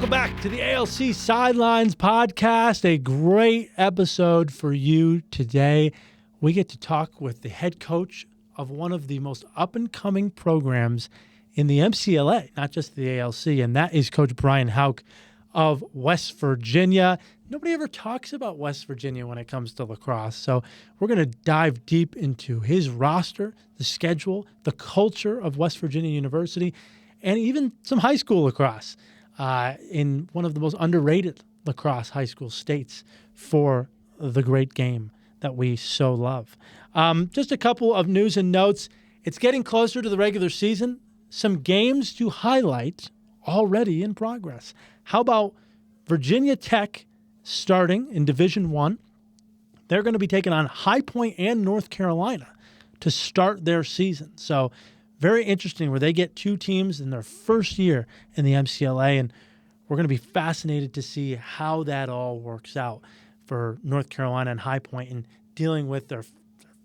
Welcome back to the ALC Sidelines Podcast. A great episode for you today. We get to talk with the head coach of one of the most up-and-coming programs in the MCLA, not just the ALC, and that is Coach Brian Houk of West Virginia. Nobody ever talks about West Virginia when it comes to lacrosse, so we're going to dive deep into his roster, the schedule, the culture of West Virginia University, and even some high school lacrosse in one of the most underrated lacrosse high school states for the great game that we so love. Just a couple of news and notes. It's getting closer to the regular season. Some games to highlight already in progress. How about Virginia Tech starting in Division I? They're going to be taking on High Point and North Carolina to start their season. So very interesting where they get two teams in their first year in the MCLA, and we're going to be fascinated to see how that all works out for North Carolina and High Point in dealing with their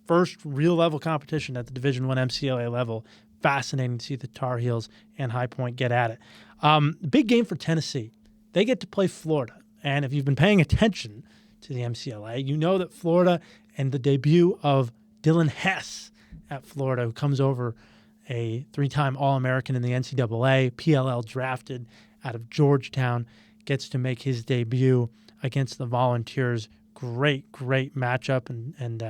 first real level competition at the Division I MCLA level. Fascinating to see the Tar Heels and High Point get at it. Big game for Tennessee. They get to play Florida, and if you've been paying attention to the MCLA, you know that Florida and the debut of Dylan Hess at Florida, who comes over a three-time All-American in the NCAA, PLL drafted out of Georgetown, gets to make his debut against the Volunteers. Great matchup and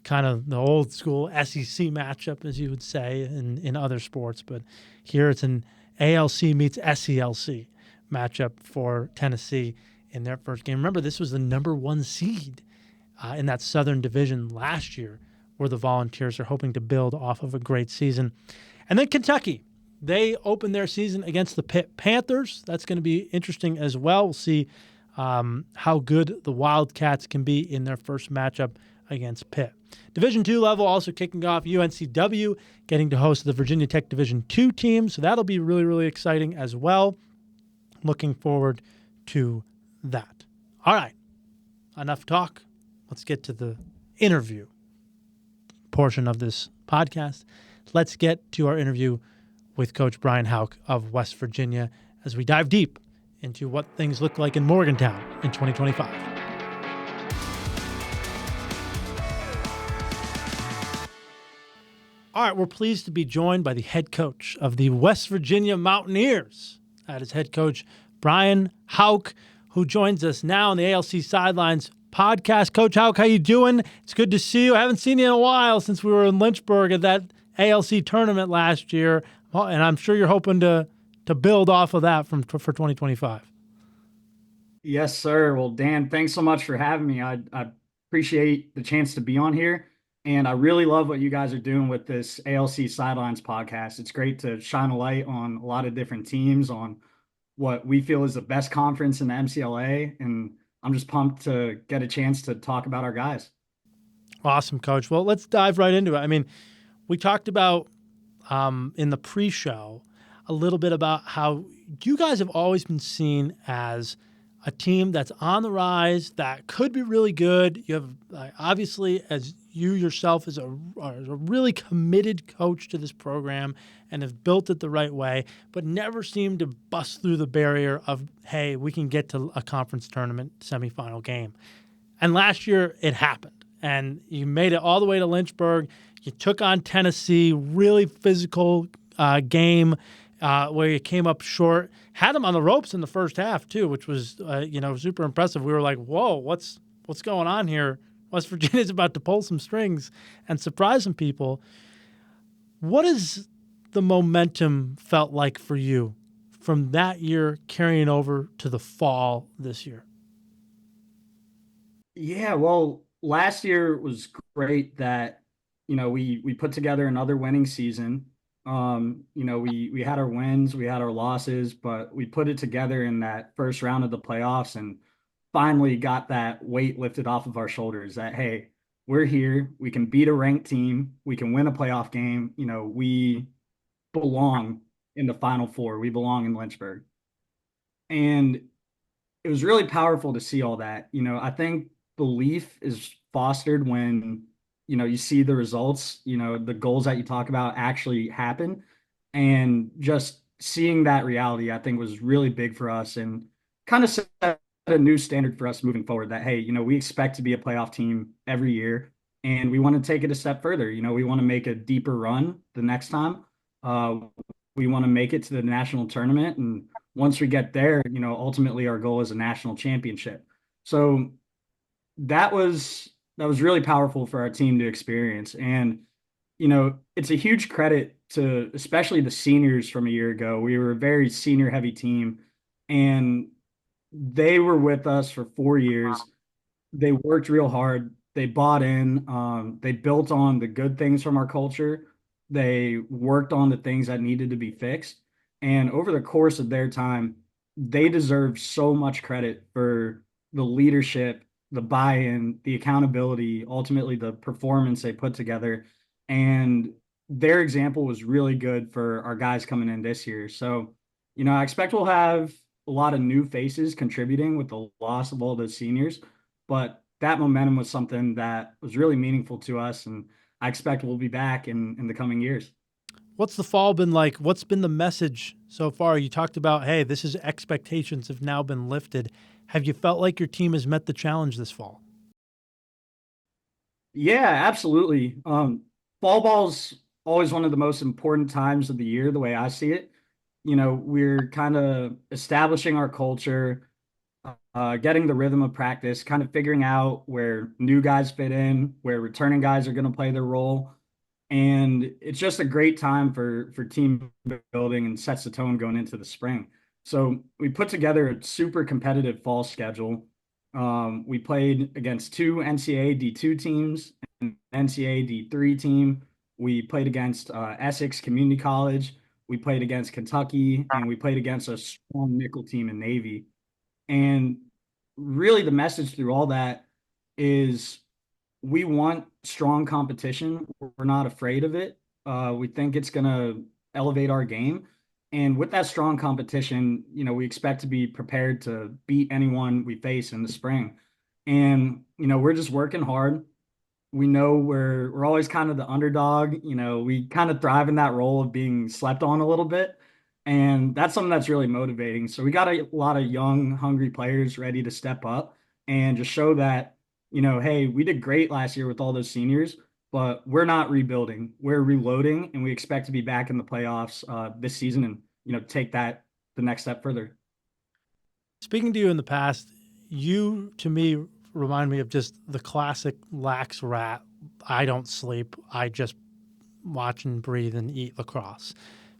kind of the old school SEC matchup, as you would say in other sports. But here it's an ALC meets SELC matchup for Tennessee in their first game. Remember, this was the number one seed in that Southern Division last year, where the Volunteers are hoping to build off of a great season. And then Kentucky, they open their season against the Pitt Panthers. That's going to be interesting as well. We'll see how good the Wildcats can be in their first matchup against Pitt. Division II level also kicking off, UNCW getting to host the Virginia Tech Division II team. So that'll be really exciting as well. Looking forward to that. All right, enough talk. Let's get to the interview portion of this podcast. Let's get to our interview with Coach Brian Houk of West Virginia as we dive deep into what things look like in Morgantown in 2025. All right, we're pleased to be joined by the head coach of the West Virginia Mountaineers. That is head coach Brian Houk, who joins us now on the ALC Sidelines Podcast. Coach Houk, how you doing? It's good to see you. I haven't seen you in a while since we were in Lynchburg at that ALC tournament last year, and I'm sure you're hoping to build off of that for 2025. Yes, sir. Well, Dan, thanks so much for having me. I appreciate the chance to be on here, and I really love what you guys are doing with this ALC Sidelines Podcast. It's great to shine a light on a lot of different teams, on what we feel is the best conference in the MCLA, and I'm just pumped to get a chance to talk about our guys. Awesome, Coach. Well, let's dive right into it. I mean, we talked about in the pre-show a little bit about how you guys have always been seen as a team that's on the rise, that could be really good. You have, obviously, as you yourself are a really committed coach to this program and have built it the right way, but never seemed to bust through the barrier of, hey, we can get to a conference tournament semifinal game. And last year, it happened. And you made it all the way to Lynchburg. You took on Tennessee, really physical game where you came up short. Had them on the ropes in the first half, too, which was super impressive. We were like, whoa, what's going on here? West Virginia's about to pull some strings and surprise some people. What has the momentum felt like for you from that year carrying over to the fall this year? Yeah, well, last year was great that, we put together another winning season. We had our wins, we had our losses, but we put it together in that first round of the playoffs and finally got that weight lifted off of our shoulders that, hey, we're here. We can beat a ranked team. We can win a playoff game. We belong in the Final Four. We belong in Lynchburg. And it was really powerful to see all that. I think belief is fostered when, you see the results, the goals that you talk about actually happen. And just seeing that reality, I think, was really big for us and kind of set a new standard for us moving forward that, hey, we expect to be a playoff team every year and we want to take it a step further. We want to make a deeper run the next time. Uh, we want to make it to the national tournament. And once we get there, ultimately our goal is a national championship. So that was really powerful for our team to experience. And it's a huge credit to especially the seniors from a year ago. We were a very senior heavy team, and they were with us for 4 years. They worked real hard. They bought in. They built on the good things from our culture. They worked on the things that needed to be fixed. And over the course of their time, they deserve so much credit for the leadership, the buy-in, the accountability, ultimately the performance they put together. And their example was really good for our guys coming in this year. So, I expect we'll have a lot of new faces contributing with the loss of all those seniors, but that momentum was something that was really meaningful to us, and I expect we'll be back in the coming years. What's the fall been like? What's been the message so far? You talked about, hey, this is expectations have now been lifted. Have you felt like your team has met the challenge this fall? Yeah, absolutely. Fall ball's always one of the most important times of the year, the way I see it. We're kind of establishing our culture, getting the rhythm of practice, kind of figuring out where new guys fit in, where returning guys are going to play their role. And it's just a great time for team building and sets the tone going into the spring. So we put together a super competitive fall schedule. We played against two NCAA D2 teams, an NCAA D3 team. We played against Essex Community College. We played against Kentucky, and we played against a strong nickel team in Navy. And really, the message through all that is we want strong competition. We're not afraid of it. We think it's going to elevate our game. And with that strong competition, we expect to be prepared to beat anyone we face in the spring. And, we're just working hard. We know we're always kind of the underdog. We kind of thrive in that role of being slept on a little bit. And that's something that's really motivating. So we got a lot of young, hungry players ready to step up and just show that, hey, we did great last year with all those seniors, but we're not rebuilding. We're reloading, and we expect to be back in the playoffs this season and, take that the next step further. Speaking to you in the past, you, to me, remind me of just the classic lax rat. I don't sleep. I just watch and breathe and eat lacrosse.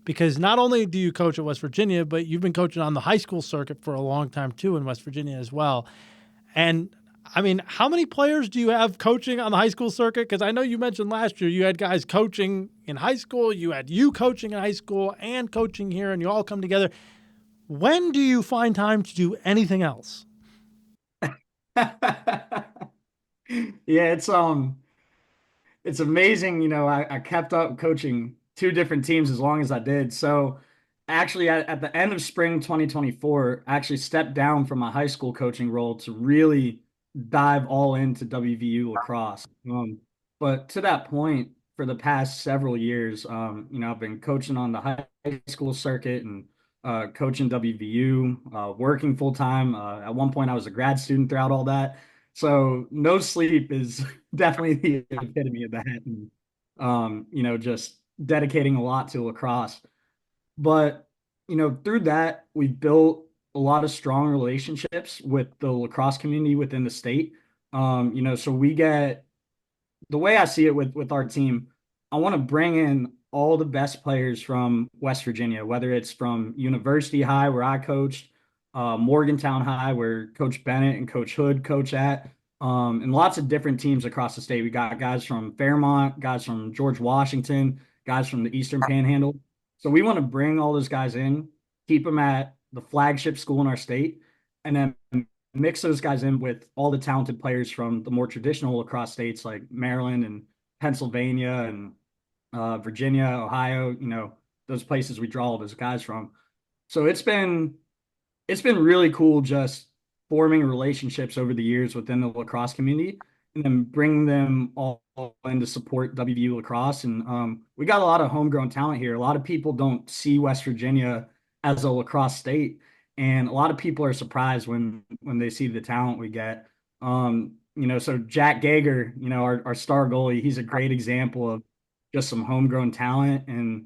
Because not only do you coach at West Virginia, but you've been coaching on the high school circuit for a long time too in West Virginia as well. And I mean, how many players do you have coaching on the high school circuit? Because I know you mentioned last year you had guys coaching in high school, you had you coaching in high school and coaching here, and you all come together. When do you find time to do anything else? Yeah, it's amazing. I kept up coaching two different teams as long as I did. So actually at the end of spring 2024, I actually stepped down from my high school coaching role to really dive all into WVU lacrosse. But to that point, for the past several years, I've been coaching on the high school circuit and coaching WVU, working full time. At one point, I was a grad student throughout all that. So no sleep is definitely the epitome of that. And, just dedicating a lot to lacrosse. But, through that, we've built a lot of strong relationships with the lacrosse community within the state. So we get the way I see it with our team, I want to bring in all the best players from West Virginia, whether it's from University High, where I coached, Morgantown High, where Coach Bennett and Coach Hood coach at, and lots of different teams across the state. We got guys from Fairmont, guys from George Washington, guys from the Eastern Panhandle. So we want to bring all those guys in, keep them at the flagship school in our state, and then mix those guys in with all the talented players from the more traditional lacrosse states like Maryland and Pennsylvania and Virginia, Ohio, those places we draw all those guys from. So it's been really cool just forming relationships over the years within the lacrosse community and then bringing them all in to support WVU lacrosse. And we got a lot of homegrown talent here. A lot of people don't see West Virginia as a lacrosse state. And a lot of people are surprised when they see the talent we get. So Jack Gager, our star goalie, he's a great example of just some homegrown talent. And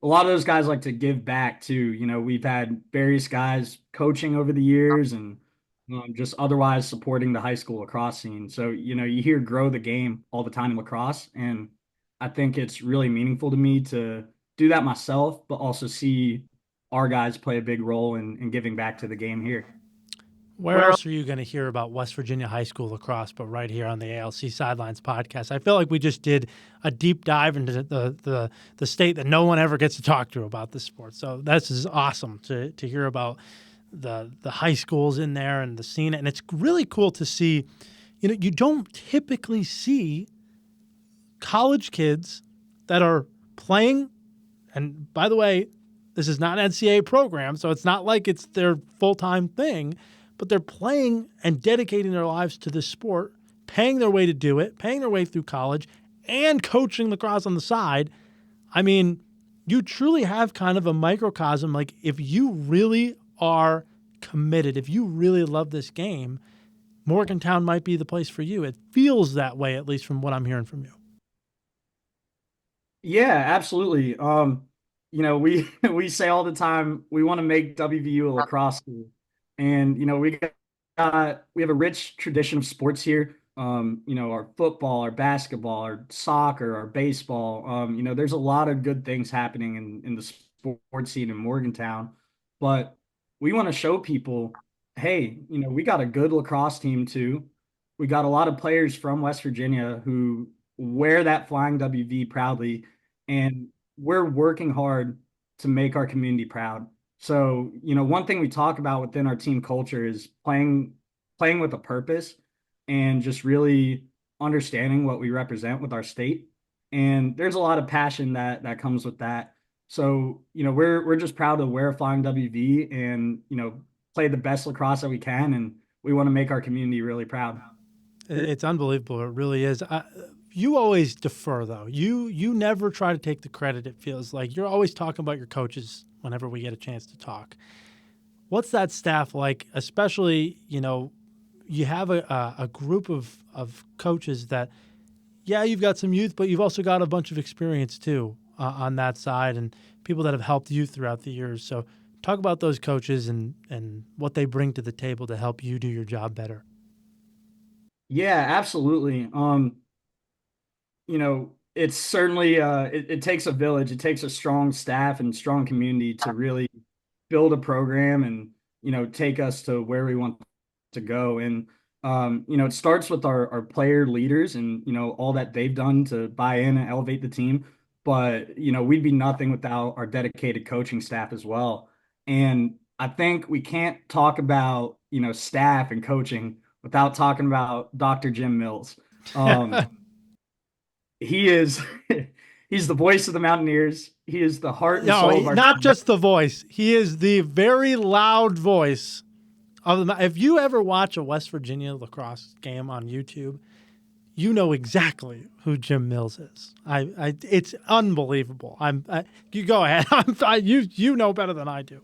a lot of those guys like to give back too. We've had various guys coaching over the years and just otherwise supporting the high school lacrosse scene. So, you hear grow the game all the time in lacrosse. And I think it's really meaningful to me to do that myself, but also see our guys play a big role in giving back to the game here. Where else are you going to hear about West Virginia high school lacrosse but right here on the ALC Sidelines podcast? I feel like we just did a deep dive into the state that no one ever gets to talk to about this sport. So this is awesome to hear about the high schools in there and the scene. And it's really cool to see, you don't typically see college kids that are playing. And by the way, this is not an NCAA program, so it's not like it's their full-time thing, but they're playing and dedicating their lives to this sport, paying their way to do it, paying their way through college, and coaching lacrosse on the side. I mean, you truly have kind of a microcosm. Like, if you really are committed, if you really love this game, Morgantown might be the place for you. It feels that way, at least from what I'm hearing from you. Yeah, absolutely. We say all the time we want to make WVU a lacrosse school, and we have a rich tradition of sports here. Our football, our basketball, our soccer, our baseball. There's a lot of good things happening in the sports scene in Morgantown, but we want to show people, hey, we got a good lacrosse team too. We got a lot of players from West Virginia who wear that flying WV proudly, and we're working hard to make our community proud. So, one thing we talk about within our team culture is playing with a purpose and just really understanding what we represent with our state. And there's a lot of passion that comes with that. So, we're just proud to wear flying WV and, play the best lacrosse that we can. And we want to make our community really proud. It's unbelievable. It really is. You always defer, though. You never try to take the credit, it feels like. You're always talking about your coaches whenever we get a chance to talk. What's that staff like, especially, you have a group of coaches that, yeah, you've got some youth, but you've also got a bunch of experience, too, on that side, and people that have helped you throughout the years. So talk about those coaches and what they bring to the table to help you do your job better. Yeah, absolutely. It's certainly it takes a village. It takes a strong staff and strong community to really build a program and take us to where we want to go. And it starts with our player leaders and all that they've done to buy in and elevate the team. But we'd be nothing without our dedicated coaching staff as well. And I think we can't talk about staff and coaching without talking about Dr. Jim Mills. He is he's the voice of the Mountaineers. He is the heart and soul of our not just the voice. He is the very loud voice of the. If you ever watch a West Virginia lacrosse game on YouTube, you know exactly who Jim Mills is. It's unbelievable. You go ahead. You know better than I do.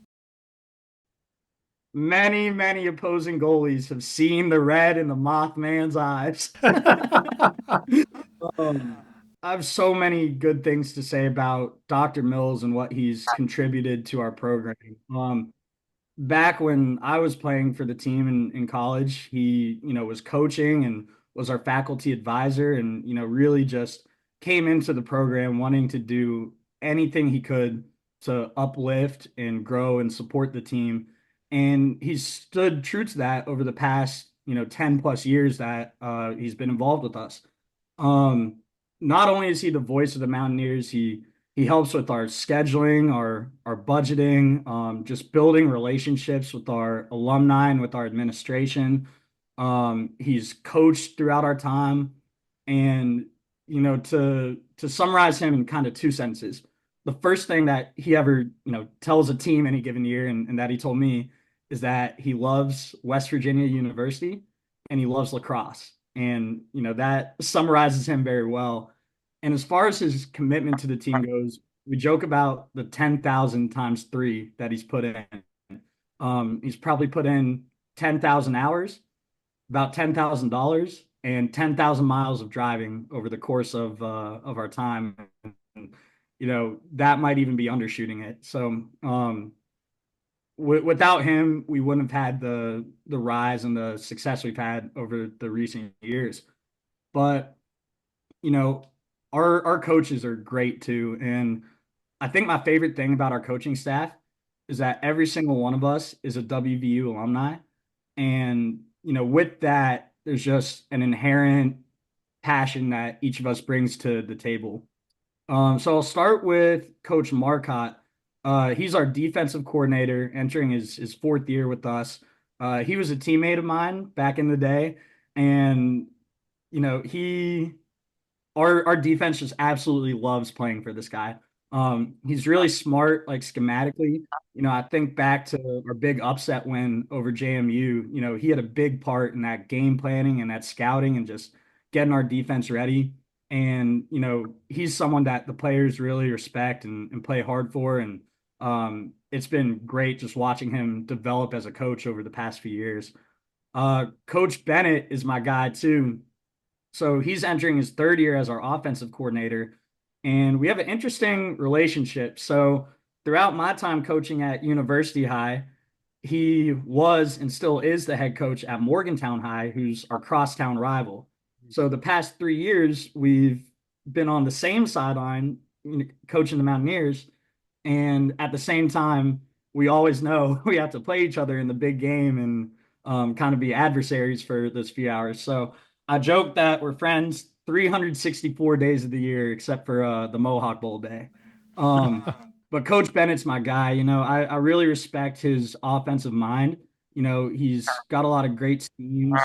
Many, many opposing goalies have seen the red in the Mothman's eyes. I have so many good things to say about Dr. Mills and what he's contributed to our program. Back when I was playing for the team in college, he, was coaching and was our faculty advisor and, really just came into the program wanting to do anything he could to uplift and grow and support the team. And he's stood true to that over the past, 10 plus years that he's been involved with us. Not only is he the voice of the Mountaineers, he helps with our scheduling, our budgeting, just building relationships with our alumni and with our administration. He's coached throughout our time. And, to summarize him in kind of two sentences, the first thing that he ever, tells a team any given year and that he told me is that he loves West Virginia University and he loves lacrosse. And, that summarizes him very well. And as far as his commitment to the team goes, we joke about the 10,000 times three that he's put in. He's probably put in 10,000 hours, about $10,000, and 10,000 miles of driving over the course of our time. And, that might even be undershooting it. So without him, we wouldn't have had the rise and the success we've had over the recent years. But you know, our coaches are great too, and I think my favorite thing about our coaching staff is that every single one of us is a WVU alumni, and with that, there's just an inherent passion that each of us brings to the table. So I'll start with Coach Marcotte. He's our defensive coordinator, entering his fourth year with us. He was a teammate of mine back in the day, and he our defense just absolutely loves playing for this guy. He's really smart, like schematically. I think back to our big upset win over JMU. He had a big part in that game planning and that scouting and just getting our defense ready. And he's someone that the players really respect and play hard for. And it's been great just watching him develop as a coach over the past few years. Coach Bennett is my guy too. So he's entering his third year as our offensive coordinator, and we have an interesting relationship. So throughout my time coaching at University High, he was and still is the head coach at Morgantown High, who's our crosstown rival. So the past 3 years, we've been on the same sideline coaching the Mountaineers, and at the same time, we always know we have to play each other in the big game and kind of be adversaries for those few hours. So I joke that we're friends 364 days of the year, except for the Mohawk Bowl day. Um, but Coach Bennett's my guy. I really respect his offensive mind. He's got a lot of great schemes.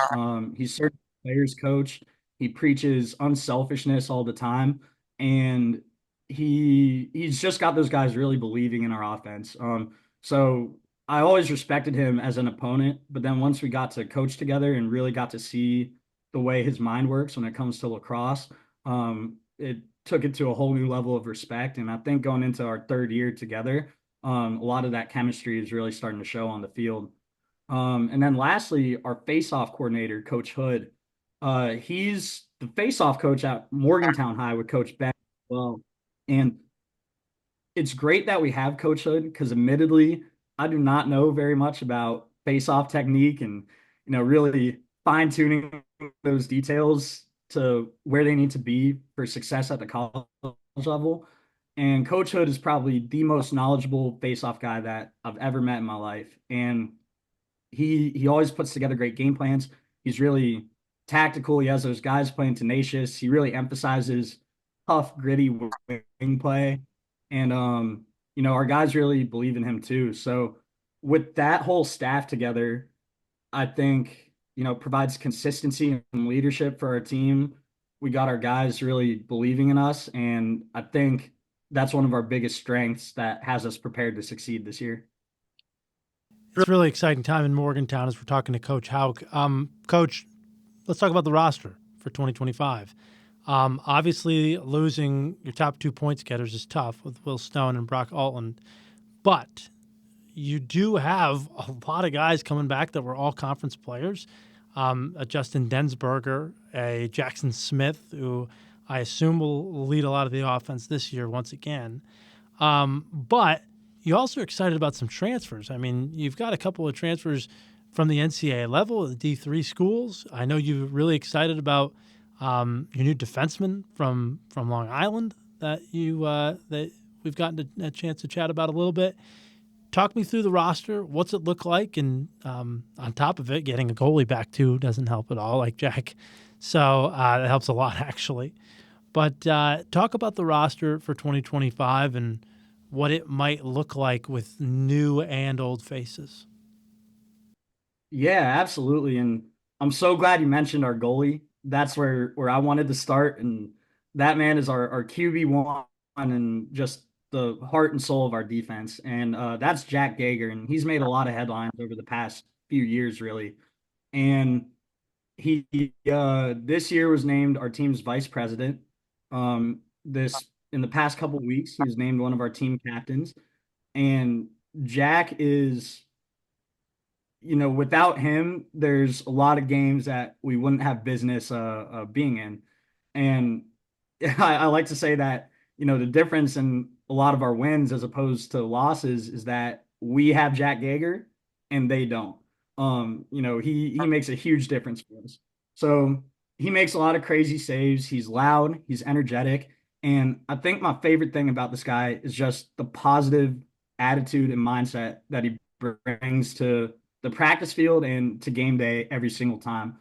He's certainly a players coach. He preaches unselfishness all the time, and he's just got those guys really believing in our offense. So I always respected him as an opponent, but then once we got to coach together and really got to see the way his mind works when it comes to lacrosse, it took it to a whole new level of respect. And I think going into our third year together, a lot of that chemistry is really starting to show on the field. And then lastly, our face-off coordinator, Coach Hood. He's the face-off coach at Morgantown High with Coach Ben as well. And it's great that we have Coach Hood because admittedly, I do not know very much about face-off technique and, really fine-tuning those details to where they need to be for success at the college level. And Coach Hood is probably the most knowledgeable face-off guy that I've ever met in my life. And he always puts together great game plans. He's really tactical. He has those guys playing tenacious. He really emphasizes tough, gritty wing play. And our guys really believe in him too. So with that whole staff together, I think, provides consistency and leadership for our team. We got our guys really believing in us, and I think that's one of our biggest strengths that has us prepared to succeed this year. It's a really exciting time in Morgantown as we're talking to Coach Houk. Coach, let's talk about the roster for 2025. Obviously, losing your top 2 point getters is tough with Will Stone and Brock Altland, but you do have a lot of guys coming back that were all conference players. A Justin Densberger, a Jackson Smith, who I assume will lead a lot of the offense this year once again. But you also are excited about some transfers. I mean, you've got a couple of transfers from the NCAA level, the D3 schools. I know you're really excited about your new defenseman from Long Island that we've gotten a chance to chat about a little bit. Talk me through the roster. What's it look like? And on top of it, getting a goalie back too doesn't help at all, like Jack. So that helps a lot, actually. But talk about the roster for 2025 and what it might look like with new and old faces. Yeah, absolutely. And I'm so glad you mentioned our goalie. That's where I wanted to start. And that man is our QB1 and just the heart and soul of our defense. And that's Jack Gager. And he's made a lot of headlines over the past few years, really. And he this year was named our team's vice president. This in the past couple of weeks, he was named one of our team captains. And Jack is, without him, there's a lot of games that we wouldn't have business being in. And I like to say that, the difference in a lot of our wins as opposed to losses is that we have Jack Gager and they don't. He makes a huge difference for us. So he makes a lot of crazy saves. He's loud, he's energetic. And I think my favorite thing about this guy is just the positive attitude and mindset that he brings to the practice field and to game day every single time.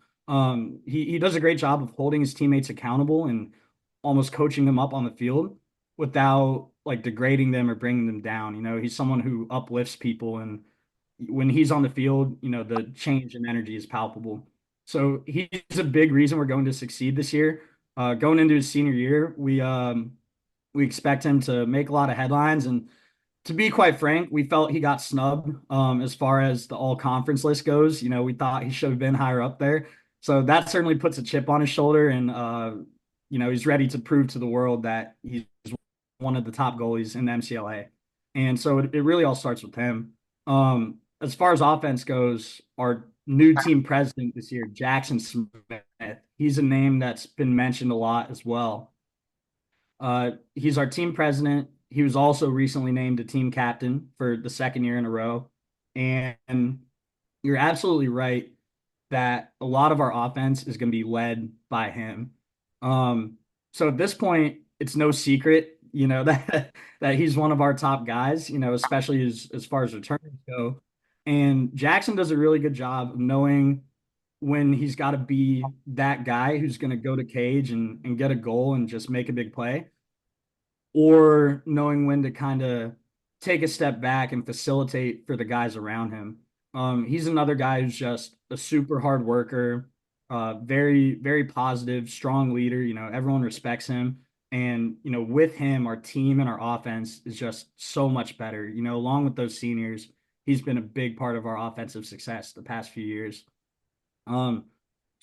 He does a great job of holding his teammates accountable and almost coaching them up on the field without like degrading them or bringing them down. He's someone who uplifts people, and when he's on the field, the change in energy is palpable. So he's a big reason we're going to succeed this year. Going into his senior year, we expect him to make a lot of headlines. And to be quite frank, we felt he got snubbed as far as the all conference list goes. We thought he should have been higher up there. So that certainly puts a chip on his shoulder. And, he's ready to prove to the world that he's one of the top goalies in the MCLA. And so it really all starts with him. As far as offense goes, our new team president this year, Jackson Smith, he's a name that's been mentioned a lot as well. He's our team president. He was also recently named a team captain for the second year in a row. And you're absolutely right that a lot of our offense is going to be led by him. So at this point, it's no secret, that he's one of our top guys, especially as far as returners go. And Jackson does a really good job of knowing when he's got to be that guy who's going to go to cage and get a goal and just make a big play, or knowing when to kind of take a step back and facilitate for the guys around him. He's another guy who's just a super hard worker, very, very positive, strong leader. Everyone respects him. And, with him, our team and our offense is just so much better. Along with those seniors, he's been a big part of our offensive success the past few years. So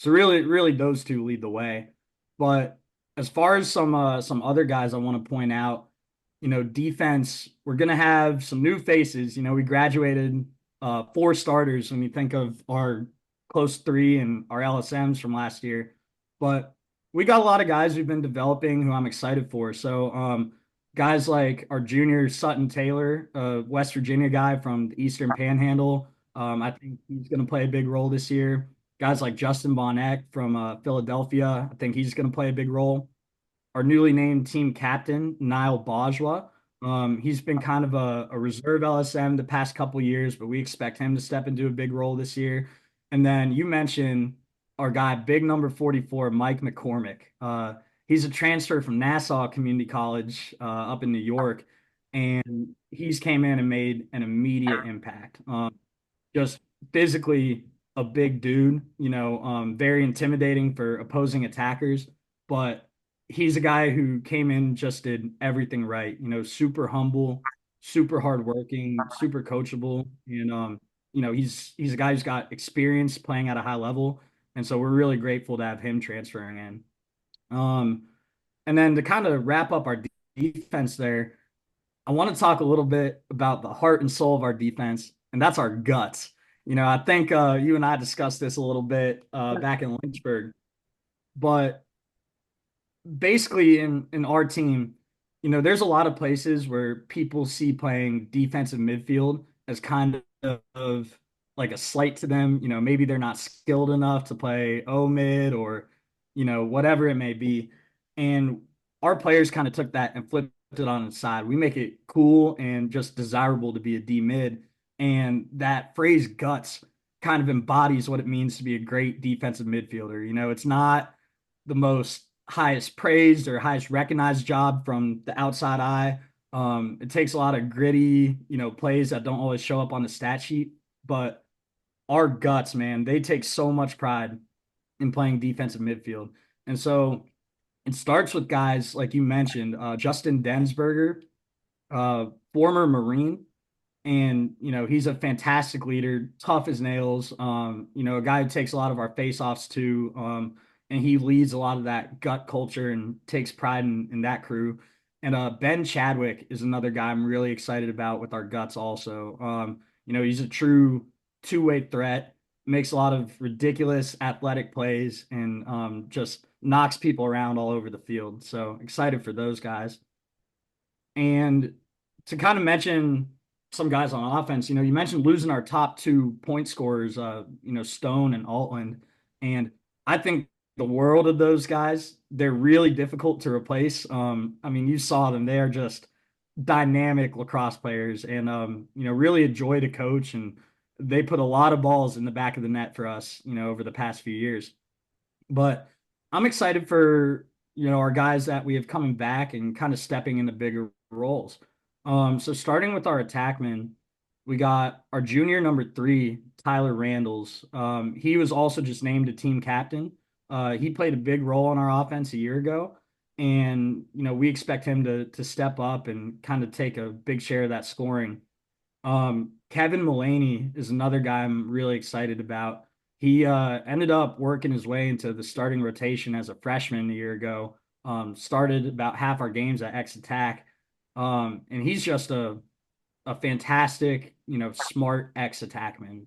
really, really those two lead the way. But as far as some other guys I want to point out, defense, we're going to have some new faces. We graduated 4 starters when you think of our close 3 and our LSMs from last year. But we got a lot of guys we've been developing who I'm excited for. So guys like our junior Sutton Taylor, West Virginia guy from the Eastern Panhandle. I think he's going to play a big role this year. Guys like Justin Bonneck from Philadelphia, I think he's going to play a big role. Our newly named team captain, Niall Bajwa. He's been kind of a reserve LSM the past couple years, but we expect him to step into a big role this year. And then you mentioned our guy, big number 44, Mike McCormick. He's a transfer from Nassau Community College up in New York, and he's came in and made an immediate impact. Just physically a big dude, very intimidating for opposing attackers, but he's a guy who came in, just did everything right, super humble, super hardworking, super coachable. And, he's a guy who's got experience playing at a high level. And so we're really grateful to have him transferring in. And then to kind of wrap up our defense there, I want to talk a little bit about the heart and soul of our defense, and that's our guts. I think you and I discussed this a little bit back in Lynchburg, but basically in our team, there's a lot of places where people see playing defensive midfield as kind of like a slight to them. Maybe they're not skilled enough to play O mid or, whatever it may be. And our players kind of took that and flipped it on its side. We make it cool and just desirable to be a D mid. And that phrase guts kind of embodies what it means to be a great defensive midfielder. It's not the most highest praised or highest recognized job from the outside eye. It takes a lot of gritty, plays that don't always show up on the stat sheet, but our guts, man, they take so much pride in playing defensive midfield. And so it starts with guys like you mentioned, Justin Densberger, former Marine. And, he's a fantastic leader, tough as nails, a guy who takes a lot of our face-offs too. And he leads a lot of that gut culture and takes pride in that crew. And Ben Chadwick is another guy I'm really excited about with our guts also. He's a true two-way threat, makes a lot of ridiculous athletic plays, and just knocks people around all over the field. So excited for those guys. And to kind of mention some guys on offense, you mentioned losing our top two point scorers, Stone and Altland. And I think the world of those guys, they're really difficult to replace. I mean, you saw them, they are just dynamic lacrosse players and, really a joy to coach. And they put a lot of balls in the back of the net for us, over the past few years. But I'm excited for, our guys that we have coming back and kind of stepping into bigger roles. So starting with our attackmen, we got our junior number 3, Tyler Randalls. He was also just named a team captain. He played a big role in our offense a year ago, and we expect him to step up and kind of take a big share of that scoring. Kevin Mullaney is another guy I'm really excited about. He ended up working his way into the starting rotation as a freshman a year ago. Started about half our games at X Attack. And he's just a fantastic, smart X attackman.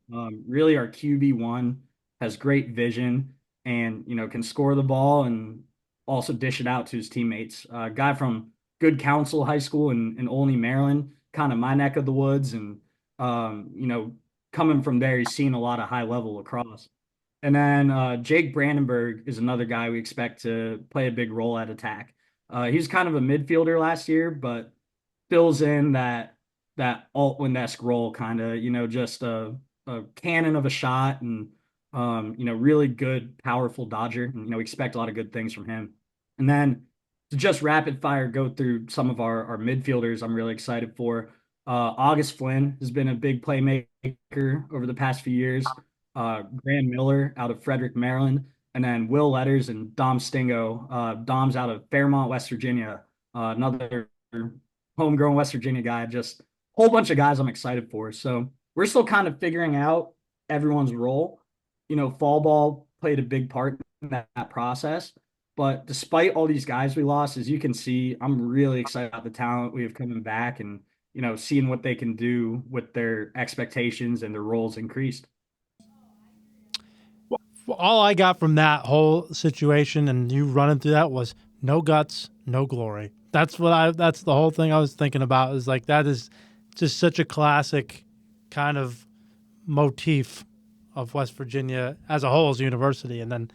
Really our QB1, has great vision and, can score the ball and also dish it out to his teammates. Guy from Good Counsel High School in Olney, Maryland, kind of my neck of the woods. And, coming from there, he's seen a lot of high level lacrosse. And then Jake Brandenburg is another guy we expect to play a big role at attack. He's kind of a midfielder last year, but fills in that Altwind-esque role, kind of, just a cannon of a shot and really good, powerful dodger. And, we expect a lot of good things from him. And then to just rapid fire go through some of our midfielders I'm really excited for. August Flynn has been a big playmaker over the past few years. Graham Miller out of Frederick, Maryland, and then Will Letters and Dom Stingo. Dom's out of Fairmont, West Virginia. Another homegrown West Virginia guy. Just a whole bunch of guys I'm excited for. So we're still kind of figuring out everyone's role. Fall ball played a big part in that process. But despite all these guys we lost, as you can see, I'm really excited about the talent we have coming back and, seeing what they can do with their expectations and their roles increased. All I got from that whole situation and you running through that was no guts, no glory. That's the whole thing I was thinking about, is like, that is just such a classic kind of motif of West Virginia as a whole, as a university, and then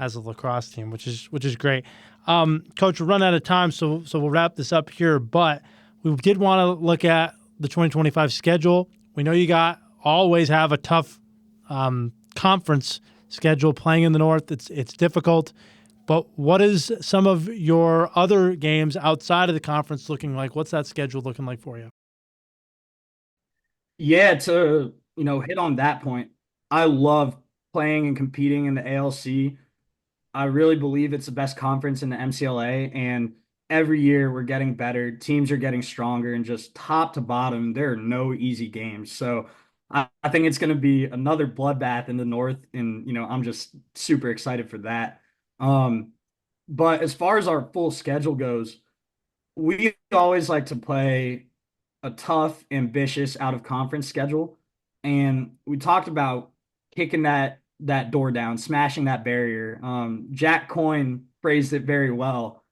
as a lacrosse team, which is great. Coach, we're running out of time, so we'll wrap this up here, but we did want to look at the 2025 schedule. We know you always have a tough conference schedule playing in the North. It's difficult, but what is some of your other games outside of the conference looking like? What's that schedule looking like for you? Yeah, to hit on that point, I love playing and competing in the ALC. I really believe it's the best conference in the MCLA, and every year we're getting better. Teams are getting stronger, and just top to bottom, there are no easy games. So I think it's going to be another bloodbath in the North, and I'm just super excited for that. Um, but as far as our full schedule goes, we always like to play a tough, ambitious out of conference schedule. And we talked about kicking that door down, smashing that barrier. Jack Coyne phrased it very well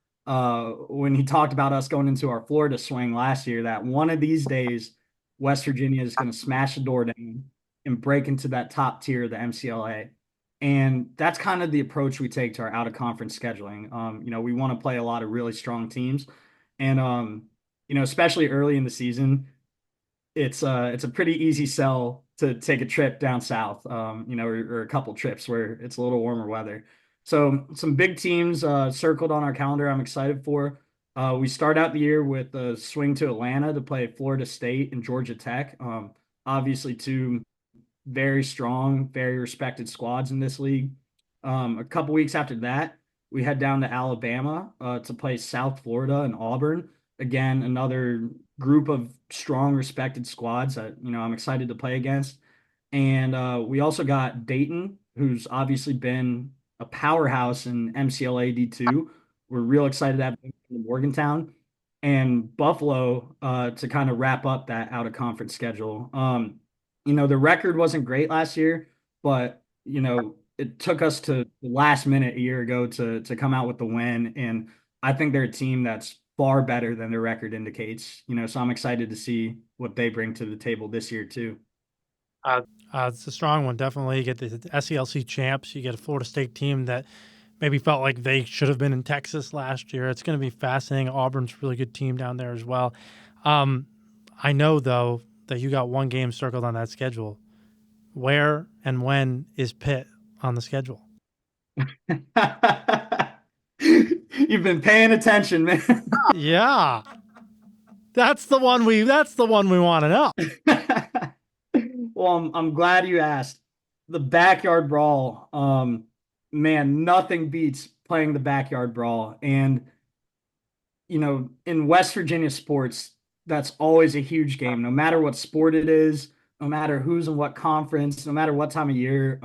when he talked about us going into our Florida swing last year, that one of these days West Virginia is going to smash the door down and break into that top tier of the MCLA. And that's kind of the approach we take to our out of conference scheduling. We want to play a lot of really strong teams. And especially early in the season, it's a pretty easy sell to take a trip down south, or a couple trips where it's a little warmer weather. So some big teams circled on our calendar I'm excited for. We start out the year with a swing to Atlanta to play Florida State and Georgia Tech. Obviously, two very strong, very respected squads in this league. A couple weeks after that, we head down to Alabama to play South Florida and Auburn. Again, another group of strong, respected squads that I'm excited to play against. And we also got Dayton, who's obviously been a powerhouse in MCLA D2. We're real excited to have them in Morgantown. and Buffalo to kind of wrap up that out of conference schedule. The record wasn't great last year, but it took us to the last minute a year ago to come out with the win, and I think they're a team that's far better than their record indicates. So I'm excited to see what they bring to the table this year too. It's a strong one, definitely. You get the SELC champs. You get a Florida State team that maybe felt like they should have been in Texas last year. It's going to be fascinating. Auburn's a really good team down there as well. I know, though, that you got one game circled on that schedule. Where and when is Pitt on the schedule? You've been paying attention, man. Yeah. That's the one we want to know. Well, I'm glad you asked. The backyard brawl, man, nothing beats playing the backyard brawl. And, in West Virginia sports, that's always a huge game, no matter what sport it is, no matter who's in what conference, no matter what time of year.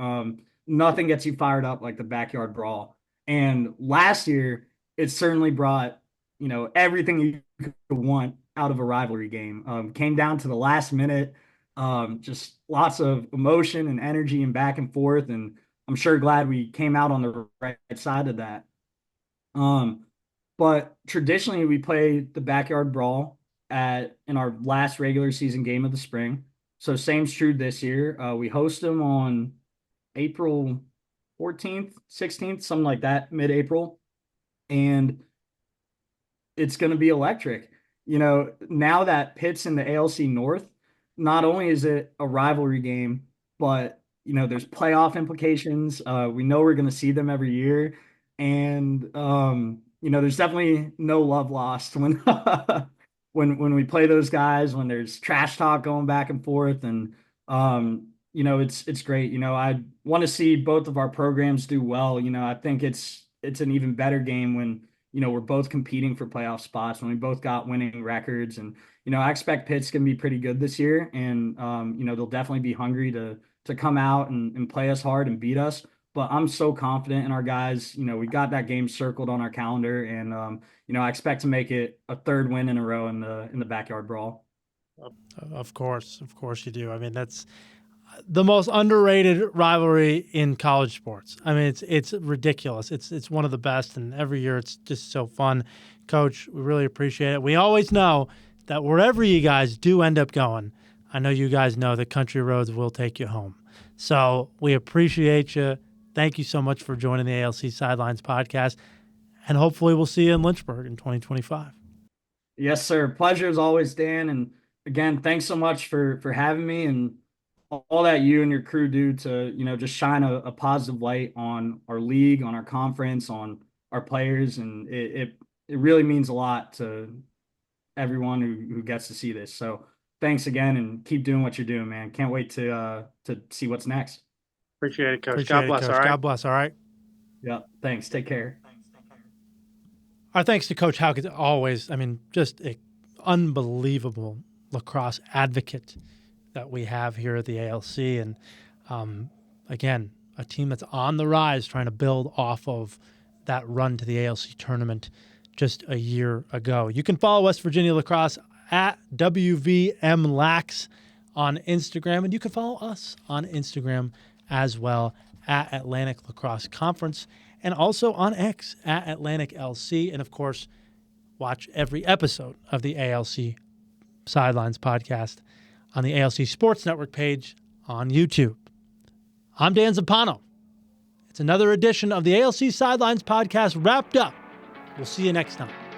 Nothing gets you fired up like the backyard brawl. And last year, it certainly brought, everything you could want out of a rivalry game. Came down to the last minute. Just lots of emotion and energy and back and forth. And I'm sure glad we came out on the right side of that. But traditionally we play the backyard brawl in our last regular season game of the spring. So same's true this year. We host them on April 14th, 16th, something like that, mid-April. And it's going to be electric. Now that Pitt's in the ALC North, not only is it a rivalry game, but there's playoff implications. We know we're going to see them every year, and there's definitely no love lost when when we play those guys. When there's trash talk going back and forth, and it's great. I want to see both of our programs do well. I think it's an even better game when we're both competing for playoff spots, when we both got winning records. And, I expect Pitt's going to be pretty good this year. And, they'll definitely be hungry to come out and play us hard and beat us. But I'm so confident in our guys. We got that game circled on our calendar. And, I expect to make it a third win in a row in the backyard brawl. Of course you do. I mean, that's the most underrated rivalry in college sports. I mean, it's ridiculous. It's one of the best, and every year it's just so fun. Coach, we really appreciate it. We always know that wherever you guys do end up going, I know you guys know that country roads will take you home. So we appreciate you. Thank you so much for joining the ALC Sidelines Podcast, and hopefully we'll see you in Lynchburg in 2025. Yes, sir. Pleasure as always, Dan. And again, thanks so much for having me, and all that you and your crew do to, just shine a positive light on our league, on our conference, on our players. And it really means a lot to everyone who gets to see this. So thanks again, and keep doing what you're doing, man. Can't wait to see what's next. Appreciate it, Coach. God bless. All right. God bless. All right. Yeah. Thanks. Take care. Our thanks to Coach Houk, as always. I mean, just an unbelievable lacrosse advocate that we have here at the ALC. And again, a team that's on the rise, trying to build off of that run to the ALC tournament just a year ago. You can follow West Virginia Lacrosse at WVMLax on Instagram, and you can follow us on Instagram as well at Atlantic Lacrosse Conference, and also on X at Atlantic LC. And of course, watch every episode of the ALC Sidelines Podcast on the ALC Sports Network page on YouTube. I'm Dan Zumpano. It's another edition of the ALC Sidelines Podcast wrapped up. We'll see you next time.